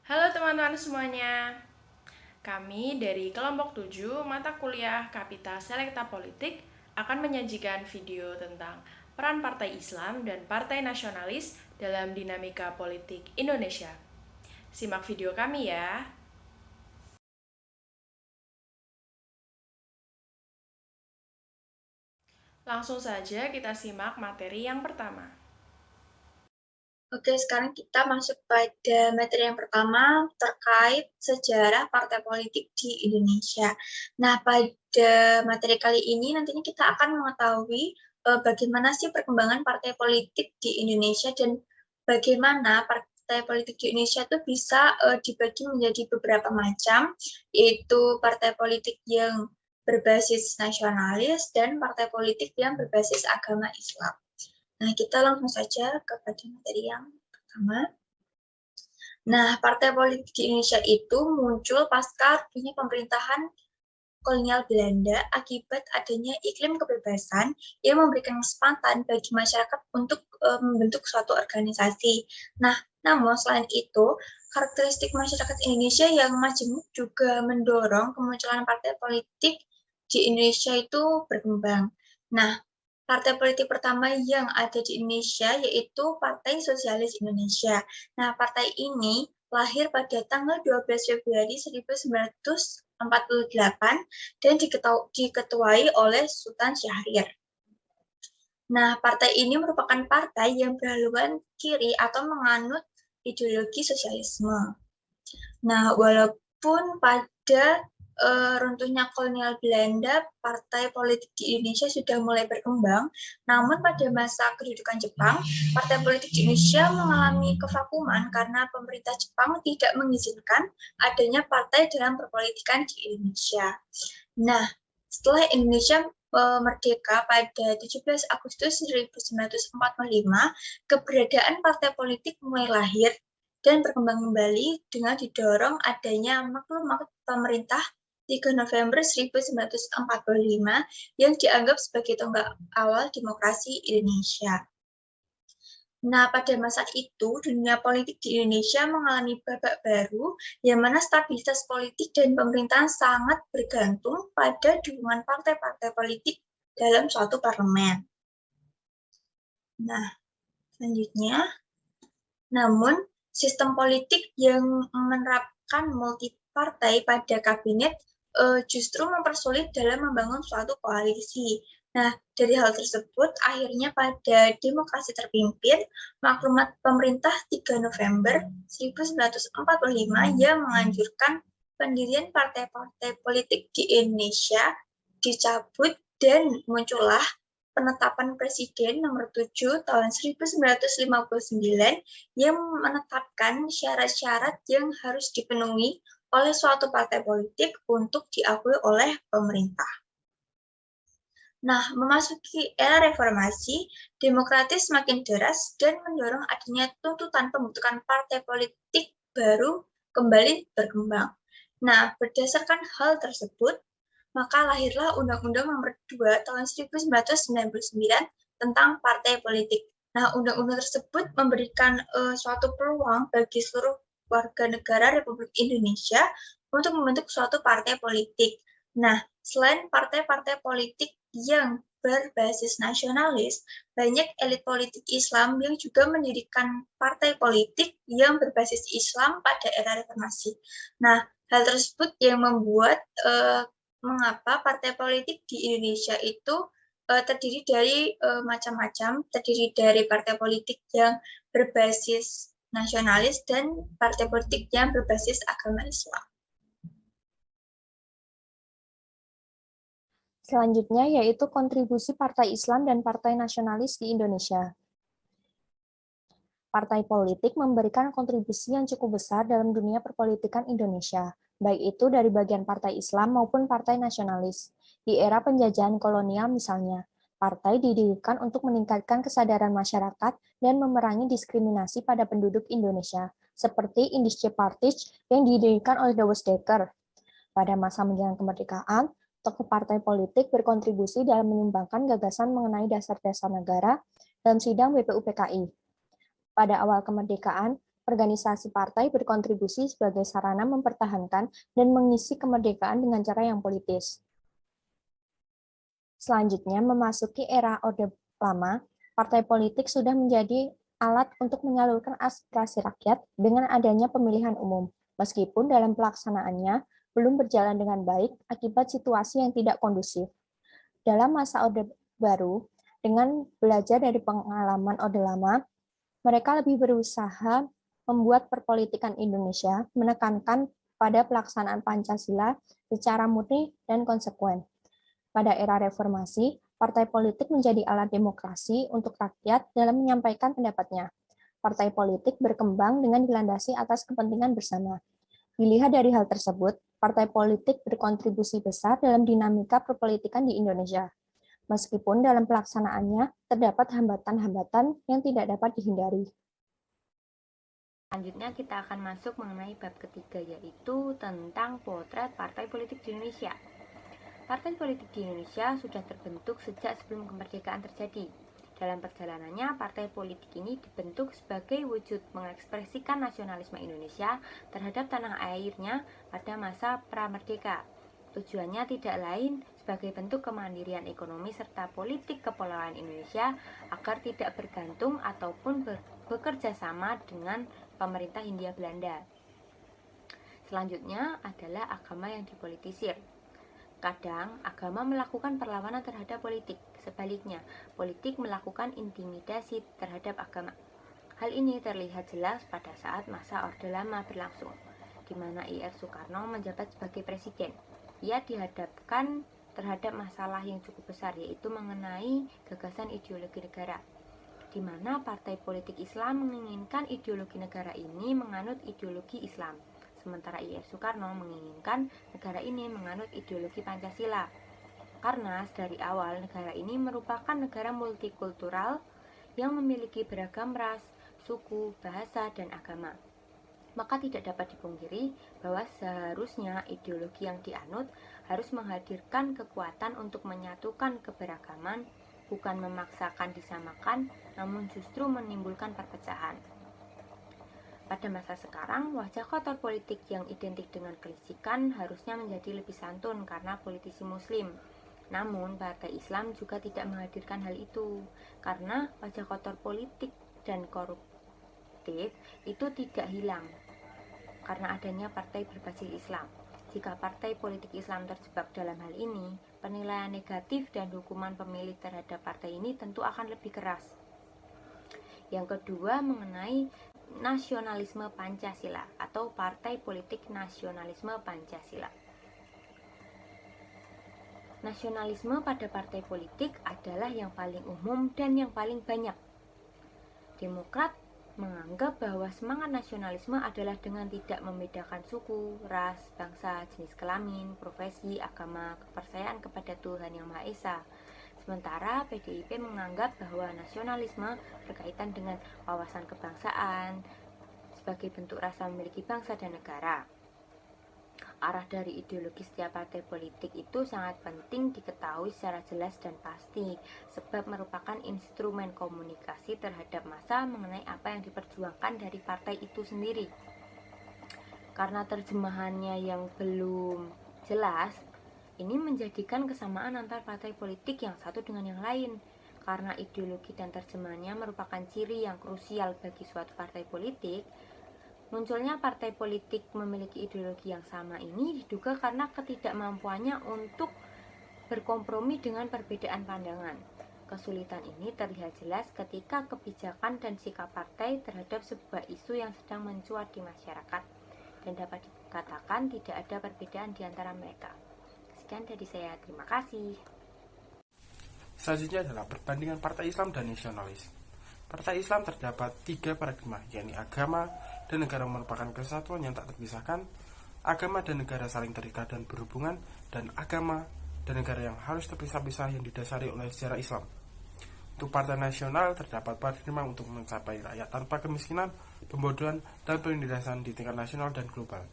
Halo teman-teman semuanya, kami dari kelompok 7 mata kuliah Kapital Selekta Politik akan menyajikan video tentang peran Partai Islam dan Partai Nasionalis dalam dinamika politik Indonesia. Simak video kami ya. Langsung saja kita simak materi yang pertama. Oke, sekarang kita masuk pada materi yang pertama terkait sejarah partai politik di Indonesia. Nah, pada materi kali ini nantinya kita akan mengetahui bagaimana sih perkembangan partai politik di Indonesia dan bagaimana partai politik di Indonesia itu bisa dibagi menjadi beberapa macam, yaitu partai politik yang berbasis nasionalis dan partai politik yang berbasis agama Islam. Nah, kita langsung saja kepada materi yang pertama. Nah, partai politik di Indonesia itu muncul pasca runtuhnya pemerintahan kolonial Belanda akibat adanya iklim kebebasan yang memberikan kesempatan bagi masyarakat untuk membentuk suatu organisasi. Nah, namun selain itu, karakteristik masyarakat Indonesia yang majemuk juga mendorong kemunculan partai politik di Indonesia itu berkembang. Nah, partai politik pertama yang ada di Indonesia yaitu Partai Sosialis Indonesia. Nah, partai ini lahir pada tanggal 12 Februari 1948 dan diketuai oleh Sultan Syahrir. Nah, partai ini merupakan partai yang berhaluan kiri atau menganut ideologi sosialisme. Nah, walaupun pada runtuhnya kolonial Belanda, partai politik di Indonesia sudah mulai berkembang, namun pada masa kedudukan Jepang, partai politik di Indonesia mengalami kevakuman karena pemerintah Jepang tidak mengizinkan adanya partai dalam perpolitikan di Indonesia. Nah, setelah Indonesia merdeka pada 17 Agustus 1945, keberadaan partai politik mulai lahir dan berkembang kembali dengan didorong adanya maklumat pemerintah 3 November 1945 yang dianggap sebagai tonggak awal demokrasi Indonesia. Nah, pada masa itu, dunia politik di Indonesia mengalami babak baru, yang mana stabilitas politik dan pemerintahan sangat bergantung pada dukungan partai-partai politik dalam suatu parlemen. Nah, selanjutnya, namun sistem politik yang menerapkan multipartai pada kabinet justru mempersulit dalam membangun suatu koalisi. Nah, dari hal tersebut, akhirnya pada demokrasi terpimpin, maklumat pemerintah 3 November 1945 yang menganjurkan pendirian partai-partai politik di Indonesia dicabut dan muncullah penetapan Presiden nomor 7 tahun 1959 yang menetapkan syarat-syarat yang harus dipenuhi oleh suatu partai politik untuk diakui oleh pemerintah. Nah, memasuki era reformasi, demokratis semakin deras dan mendorong adanya tuntutan pembentukan partai politik baru kembali berkembang. Nah, berdasarkan hal tersebut, maka lahirlah Undang-Undang Nomor 2 Tahun 1999 tentang partai politik. Nah, undang-undang tersebut memberikan suatu peluang bagi seluruh warga negara Republik Indonesia untuk membentuk suatu partai politik. Nah, selain partai-partai politik yang berbasis nasionalis, banyak elit politik Islam yang juga mendirikan partai politik yang berbasis Islam pada era reformasi. Nah, hal tersebut yang membuat mengapa partai politik di Indonesia itu terdiri dari macam-macam, terdiri dari partai politik yang berbasis nasionalis dan partai politik yang berbasis agama Islam. Selanjutnya yaitu kontribusi Partai Islam dan Partai Nasionalis di Indonesia. Partai politik memberikan kontribusi yang cukup besar dalam dunia perpolitikan Indonesia, baik itu dari bagian Partai Islam maupun Partai Nasionalis. Di era penjajahan kolonial misalnya, partai didirikan untuk meningkatkan kesadaran masyarakat dan memerangi diskriminasi pada penduduk Indonesia, seperti Indische Partij yang didirikan oleh Dawes Dekker. Pada masa menjelang kemerdekaan, tokoh partai politik berkontribusi dalam menyumbangkan gagasan mengenai dasar-dasar negara dalam sidang BPUPKI. Pada awal kemerdekaan, Organisasi partai berkontribusi sebagai sarana mempertahankan dan mengisi kemerdekaan dengan cara yang politis. Selanjutnya, memasuki era Orde Lama, partai politik sudah menjadi alat untuk menyalurkan aspirasi rakyat dengan adanya pemilihan umum, meskipun dalam pelaksanaannya belum berjalan dengan baik akibat situasi yang tidak kondusif. Dalam masa Orde Baru, dengan belajar dari pengalaman Orde Lama, mereka lebih berusaha membuat perpolitikan Indonesia menekankan pada pelaksanaan Pancasila secara murni dan konsekuen. Pada era reformasi, partai politik menjadi alat demokrasi untuk rakyat dalam menyampaikan pendapatnya. Partai politik berkembang dengan dilandasi atas kepentingan bersama. Dilihat dari hal tersebut, partai politik berkontribusi besar dalam dinamika perpolitikan di Indonesia. Meskipun dalam pelaksanaannya terdapat hambatan-hambatan yang tidak dapat dihindari. Selanjutnya kita akan masuk mengenai bab ketiga, yaitu tentang potret partai politik di Indonesia. Partai politik di Indonesia sudah terbentuk sejak sebelum kemerdekaan terjadi. Dalam perjalanannya, partai politik ini dibentuk sebagai wujud mengekspresikan nasionalisme Indonesia terhadap tanah airnya pada masa pra-merdeka. Tujuannya tidak lain sebagai bentuk kemandirian ekonomi serta politik kepulauan Indonesia agar tidak bergantung ataupun bekerja sama dengan pemerintah Hindia Belanda. Selanjutnya adalah agama yang dipolitisir. Kadang agama melakukan perlawanan terhadap politik, sebaliknya politik melakukan intimidasi terhadap agama. Hal ini terlihat jelas pada saat masa Orde Lama berlangsung, di mana Ir Soekarno menjabat sebagai presiden. Ia dihadapkan terhadap masalah yang cukup besar, yaitu mengenai gagasan ideologi negara, di mana partai politik Islam menginginkan ideologi negara ini menganut ideologi Islam, sementara Ir Soekarno menginginkan negara ini menganut ideologi Pancasila. Karena dari awal negara ini merupakan negara multikultural yang memiliki beragam ras, suku, bahasa, dan agama, maka tidak dapat dipungkiri bahwa seharusnya ideologi yang dianut harus menghadirkan kekuatan untuk menyatukan keberagaman, bukan memaksakan disamakan, namun justru menimbulkan perpecahan. Pada masa sekarang, wajah kotor politik yang identik dengan kelicikan harusnya menjadi lebih santun karena politisi muslim. Namun, partai Islam juga tidak menghadirkan hal itu, karena wajah kotor politik dan koruptif itu tidak hilang karena adanya partai berbasis Islam. Jika partai politik Islam terjebak dalam hal ini, penilaian negatif dan hukuman pemilih terhadap partai ini tentu akan lebih keras. Yang kedua, mengenai nasionalisme Pancasila atau partai politik nasionalisme Pancasila. Nasionalisme pada partai politik adalah yang paling umum dan yang paling banyak. Demokrat menganggap bahwa semangat nasionalisme adalah dengan tidak membedakan suku, ras, bangsa, jenis kelamin, profesi, agama, kepercayaan kepada Tuhan Yang Maha Esa. Sementara PDIP menganggap bahwa nasionalisme berkaitan dengan wawasan kebangsaan sebagai bentuk rasa memiliki bangsa dan negara. Arah dari ideologi setiap partai politik itu sangat penting diketahui secara jelas dan pasti, sebab merupakan instrumen komunikasi terhadap massa mengenai apa yang diperjuangkan dari partai itu sendiri. Karena terjemahannya yang belum jelas, ini menjadikan kesamaan antar partai politik yang satu dengan yang lain. Karena ideologi dan terjemahannya merupakan ciri yang krusial bagi suatu partai politik, munculnya partai politik memiliki ideologi yang sama ini diduga karena ketidakmampuannya untuk berkompromi dengan perbedaan pandangan. Kesulitan ini terlihat jelas ketika kebijakan dan sikap partai terhadap sebuah isu yang sedang mencuat di masyarakat, dan dapat dikatakan tidak ada perbedaan di antara mereka. Sekian dari saya, terima kasih. Selanjutnya adalah perbandingan partai Islam dan nasionalis. Partai Islam terdapat 3 paradigma, yakni agama dan negara merupakan kesatuan yang tak terpisahkan, agama dan negara saling terikat dan berhubungan, dan agama dan negara yang harus terpisah-pisah yang didasari oleh sejarah Islam. Untuk partai nasional terdapat paradigma untuk mencapai rakyat tanpa kemiskinan, pembodohan, dan penindasan di tingkat nasional dan global.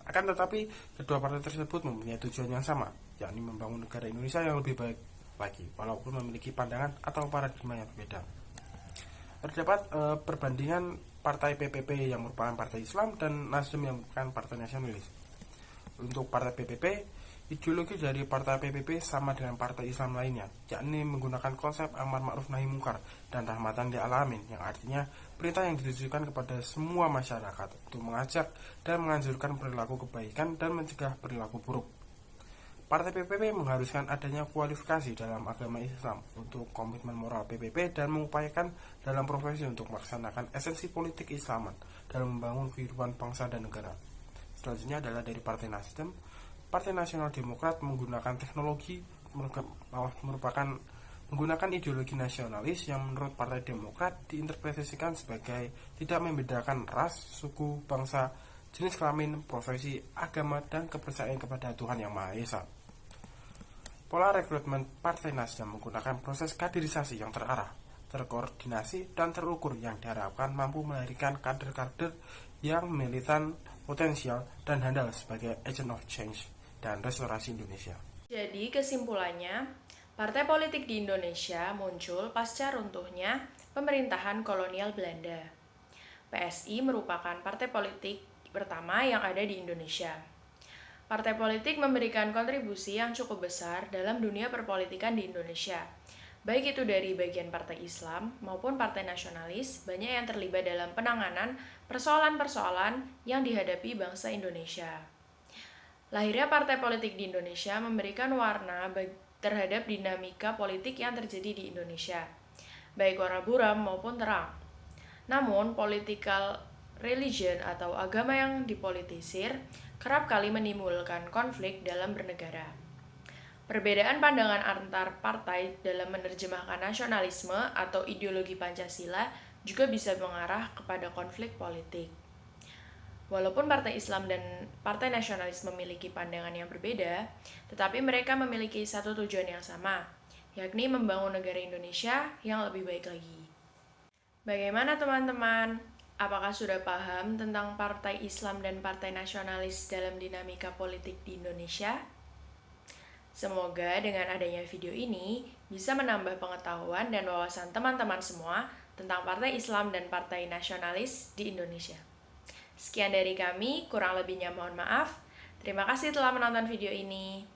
Akan tetapi, kedua partai tersebut mempunyai tujuan yang sama, yakni membangun negara Indonesia yang lebih baik lagi, walaupun memiliki pandangan atau paradigma yang berbeda. Terdapat perbandingan Partai PPP yang merupakan partai Islam, dan Nasdem yang merupakan partai nasionalis. Untuk partai PPP, ideologi dari partai PPP sama dengan partai Islam lainnya, yakni menggunakan konsep amar ma'ruf nahi mungkar dan rahmatan lil alamin, yang artinya perintah yang ditujukan kepada semua masyarakat untuk mengajak dan menganjurkan perilaku kebaikan dan mencegah perilaku buruk. Partai PPP mengharuskan adanya kualifikasi dalam agama Islam untuk komitmen moral PPP dan mengupayakan dalam profesi untuk melaksanakan esensi politik Islaman dalam membangun kehidupan bangsa dan negara. Selanjutnya adalah dari Partai Nasdem. Partai Nasional Demokrat menggunakan teknologi menggunakan ideologi nasionalis yang menurut Partai Demokrat diinterpretasikan sebagai tidak membedakan ras, suku, bangsa, jenis kelamin, profesi, agama, dan kepercayaan kepada Tuhan Yang Maha Esa. Pola rekrutmen Partai Nasdem menggunakan proses kaderisasi yang terarah, terkoordinasi, dan terukur yang diharapkan mampu melahirkan kader-kader yang militan, potensial, dan handal sebagai agent of change dan restorasi Indonesia. Jadi kesimpulannya, partai politik di Indonesia muncul pasca runtuhnya pemerintahan kolonial Belanda. PSI merupakan partai politik pertama yang ada di Indonesia. Partai politik memberikan kontribusi yang cukup besar dalam dunia perpolitikan di Indonesia. Baik itu dari bagian partai Islam maupun partai nasionalis, banyak yang terlibat dalam penanganan persoalan-persoalan yang dihadapi bangsa Indonesia. Lahirnya partai politik di Indonesia memberikan warna terhadap dinamika politik yang terjadi di Indonesia, baik warna buram maupun terang. Namun, political religion atau agama yang dipolitisir kerap kali menimbulkan konflik dalam bernegara. Perbedaan pandangan antar partai dalam menerjemahkan nasionalisme atau ideologi Pancasila juga bisa mengarah kepada konflik politik. Walaupun partai Islam dan partai nasionalis memiliki pandangan yang berbeda, tetapi mereka memiliki satu tujuan yang sama, yakni membangun negara Indonesia yang lebih baik lagi. Bagaimana teman-teman? Apakah sudah paham tentang partai Islam dan partai nasionalis dalam dinamika politik di Indonesia? Semoga dengan adanya video ini bisa menambah pengetahuan dan wawasan teman-teman semua tentang partai Islam dan partai nasionalis di Indonesia. Sekian dari kami, kurang lebihnya mohon maaf. Terima kasih telah menonton video ini.